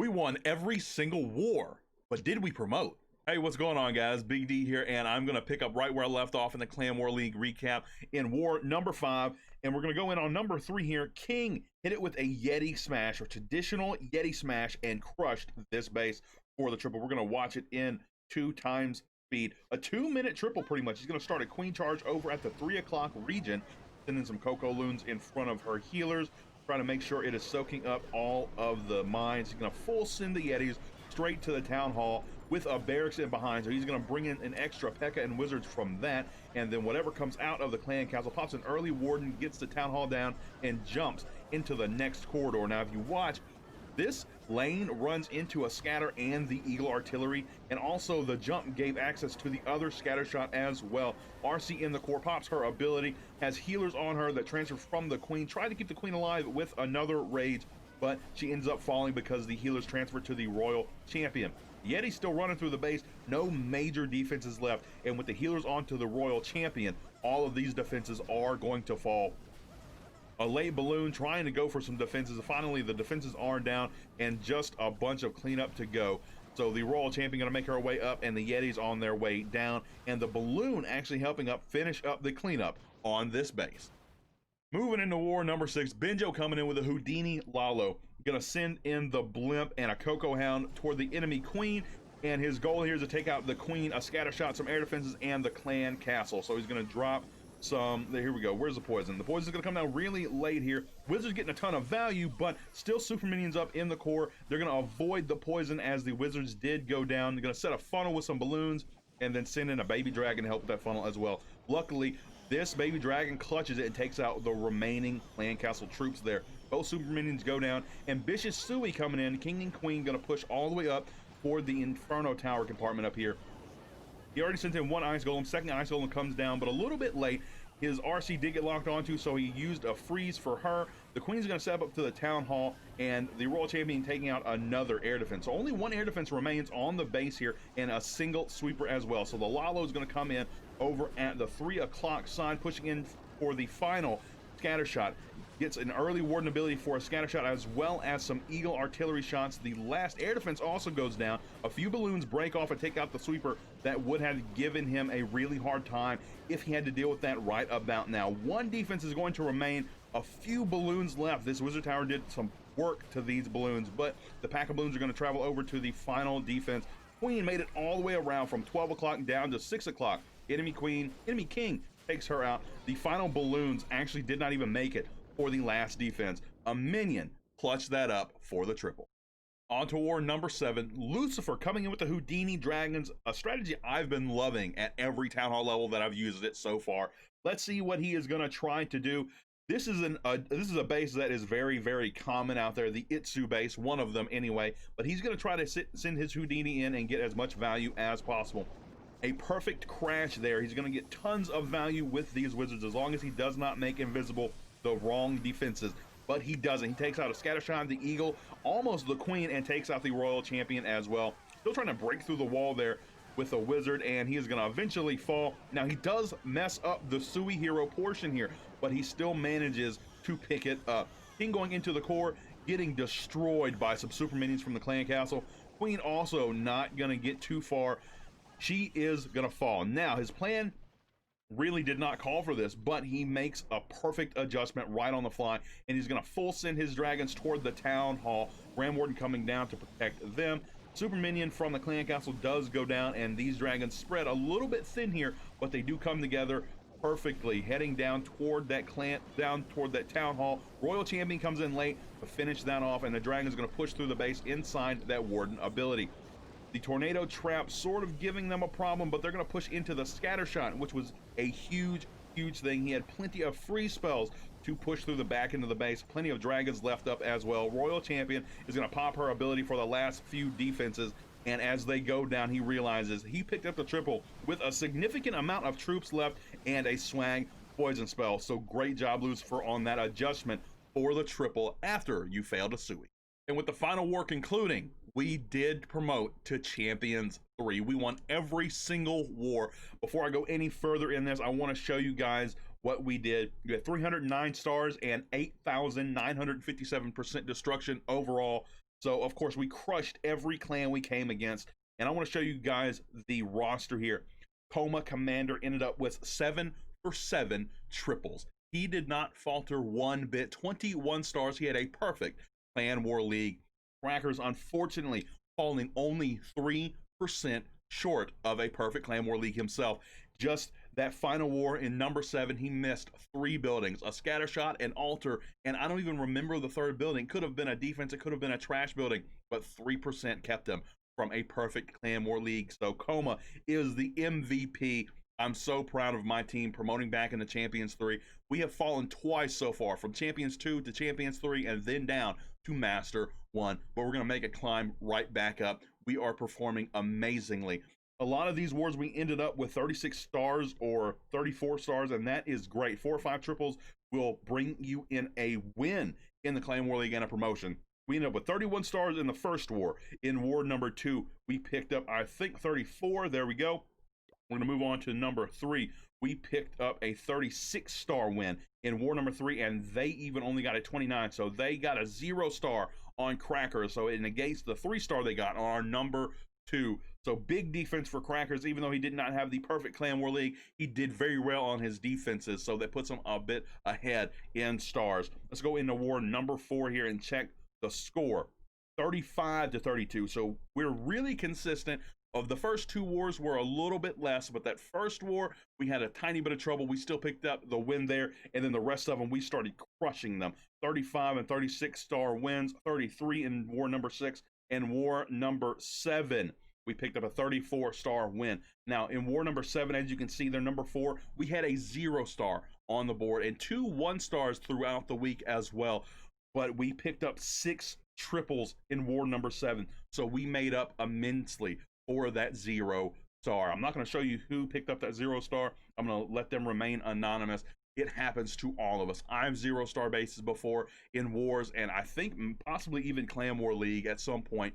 We won every single war, but did we promote? Hey, what's going on, guys? Big D here, and I'm going to pick up right where I left off in the Clan War League recap in war number 5, and we're going to go in on number 3 here. King hit it with a Yeti smash, or traditional Yeti smash, and crushed this base for the triple. We're going to watch it in 2 times speed. A 2-minute triple, pretty much. He's going to start a queen charge over at the 3 o'clock region, sending some Coco Loons in front of her healers, trying to make sure it is soaking up all of the mines. He's going to full send the Yetis straight to the town hall with a barracks in behind, so he's going to bring in an extra P.E.K.K.A. and wizards from that, and then whatever comes out of the clan castle pops an early warden, gets the town hall down, and jumps into the next corridor. Now, if you watch, this lane runs into a scatter and the eagle artillery, and also the jump gave access to the other scatter shot as well. RC in the core pops her ability, has healers on her that transfer from the queen, tried to keep the queen alive with another rage, but she ends up falling because the healers transfer to the royal champion. Yeti's still running through the base, no major defenses left, and with the healers onto the royal champion, all of these defenses are going to fall. A late balloon trying to go for some defenses. Finally, the defenses are down, and just a bunch of cleanup to go. So the royal champion going to make her way up, and the Yetis on their way down, and the balloon actually helping up finish up the cleanup on this base. Moving into war number 6, Benjo coming in with a Houdini Lalo. Gonna send in the blimp and a Coco Hound toward the enemy queen, and his goal here is to take out the queen, a scatter shot, some air defenses, and the clan castle. So he's gonna drop some, here we go, where's the poison? The poison's gonna come down really late here. Wizards getting a ton of value, but still super minions up in the core. They're gonna avoid the poison as the wizards did go down. They're gonna set a funnel with some balloons, and then send in a baby dragon to help with that funnel as well. Luckily, this baby dragon clutches it and takes out the remaining clan castle troops there. Both super minions go down. Ambitious Sui coming in. King and Queen gonna push all the way up for the Inferno Tower compartment up here. He already sent in one Ice Golem. Second Ice Golem comes down, but a little bit late. His RC did get locked onto, so he used a freeze for her. The Queen's gonna step up to the town hall, and the royal champion taking out another air defense. So only one air defense remains on the base here, and a single sweeper as well. So the Lalo is gonna come in over at the 3 o'clock side, pushing in for the final scatter shot. Gets an early warden ability for a scatter shot, as well as some eagle artillery shots. The last air defense also goes down. A few balloons break off and take out the sweeper. That would have given him a really hard time if he had to deal with that right about now. One defense is going to remain. A few balloons left. This wizard tower did some work to these balloons, but the pack of balloons are going to travel over to the final defense. Queen made it all the way around from 12 o'clock down to 6 o'clock. Enemy king takes her out. The final balloons actually did not even make it for the last defense. A minion clutched that up for the triple. On to war number 7, Lucifer coming in with the Houdini Dragons, a strategy I've been loving at every town hall level that I've used it so far. Let's see what he is going to try to do. This is a base that is very, very common out there, the Itsu base, one of them anyway, but he's going to try to send his Houdini in and get as much value as possible. A perfect crash there. He's going to get tons of value with these wizards as long as he does not make invisible the wrong defenses, but he doesn't. He takes out a scattershot, the eagle, almost the queen, and takes out the royal champion as well. Still trying to break through the wall there with a wizard, and he is going to eventually fall. Now, he does mess up the Sui hero portion here, but he still manages to pick it up. King going into the core, getting destroyed by some super minions from the clan castle. Queen also not going to get too far. She is going to fall. Now, his plan really did not call for this, but he makes a perfect adjustment right on the fly, and he's going to full send his dragons toward the town hall. Ram Warden coming down to protect them. Super minion from the clan castle does go down, and these dragons spread a little bit thin here, but they do come together perfectly, heading down toward that town hall. Royal champion comes in late to finish that off, and the dragon's going to push through the base inside that warden ability. The tornado trap sort of giving them a problem, but they're going to push into the scatter shot, which was a huge thing. He had plenty of free spells to push through the back into the base. Plenty of dragons left up as well. Royal champion is going to pop her ability for the last few defenses, and as they go down, he realizes he picked up the triple with a significant amount of troops left and a swag poison spell. So great job, Lucifer, on that adjustment for the triple after you failed a Sui. And with the final war concluding, we did promote to Champions 3. We won every single war. Before I go any further in this, I want to show you guys what we did. You had 309 stars and 8,957% destruction overall. So, of course, we crushed every clan we came against. And I want to show you guys the roster here. Coma Commander ended up with 7 for 7 triples. He did not falter one bit. 21 stars. He had a perfect Clan War League. Crackers, unfortunately, falling only 3% short of a perfect Clan War League himself. Just that final war in number 7, he missed 3 buildings, a scatter shot, an altar, and I don't even remember the third building. Could have been a defense, it could have been a trash building, but 3% kept him from a perfect Clan War League. So Coma is the MVP. I'm so proud of my team promoting back into Champions 3. We have fallen twice so far, from Champions 2 to Champions 3 and then down to Master 1, but we're going to make a climb right back up. We are performing amazingly. A lot of these wars we ended up with 36 stars or 34 stars, and that is great. 4 or 5 triples will bring you in a win in the Clan War League and a promotion. We ended up with 31 stars in the first war. In war number 2, we picked up, I think, 34. There we go. We're going to move on to number 3. We picked up a 36-star win in war number 3, and they even only got a 29. So they got a 0-star on Crackers. So it negates the 3-star they got on our number 2. So big defense for Crackers. Even though he did not have the perfect Clan War League, he did very well on his defenses. So that puts him a bit ahead in stars. Let's go into war number 4 here and check the score. 35 to 32. So we're really consistent. Of the first 2 wars were a little bit less, but that first war, we had a tiny bit of trouble. We still picked up the win there, and then the rest of them, we started crushing them. 35 and 36-star wins, 33 in war number 6, and war number 7. We picked up a 34-star win. Now, in war number 7, as you can see, they're number 4. We had a 0-star on the board and 2 1-stars throughout the week as well. But we picked up 6 triples in war number 7. So we made up immensely for that 0-star. I'm not going to show you who picked up that 0-star. I'm going to let them remain anonymous. It happens to all of us. I've 0-star bases before in wars, and I think possibly even Clan War League at some point.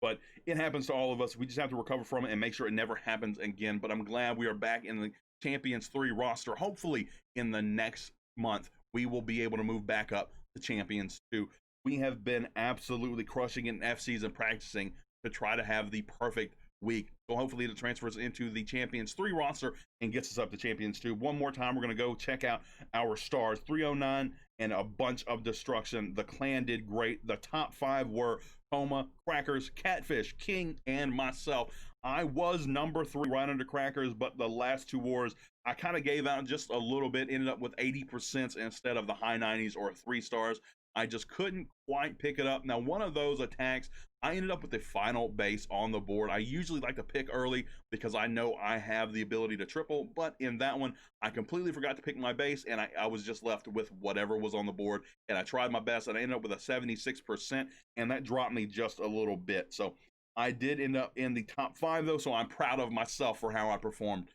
But it happens to all of us. We just have to recover from it and make sure it never happens again. But I'm glad we are back in the Champions 3 roster. Hopefully in the next month, we will be able to move back up to Champions 2. We have been absolutely crushing in FCs and practicing to try to have the perfect week. So hopefully it transfers into the Champions 3 roster and gets us up to Champions 2. One more time, we're going to go check out our stars. 309 and a bunch of destruction. The clan did great. The top 5 were Coma, Crackers, Catfish, King, and myself. I was number 3 right under Crackers, but the last 2 wars, I kind of gave out just a little bit, ended up with 80% instead of the high 90s or 3 stars. I just couldn't quite pick it up. Now, one of those attacks, I ended up with the final base on the board. I usually like to pick early because I know I have the ability to triple, but in that one, I completely forgot to pick my base, and I was just left with whatever was on the board, and I tried my best, and I ended up with a 76%, and that dropped me just a little bit. So I did end up in the top 5, though, so I'm proud of myself for how I performed.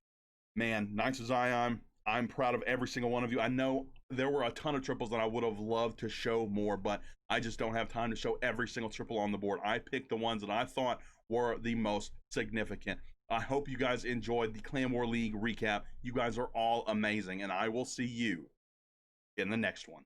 Man, Knights of Zion, I'm proud of every single one of you. I know there were a ton of triples that I would have loved to show more, but I just don't have time to show every single triple on the board. I picked the ones that I thought were the most significant. I hope you guys enjoyed the Clan War League recap. You guys are all amazing, and I will see you in the next one.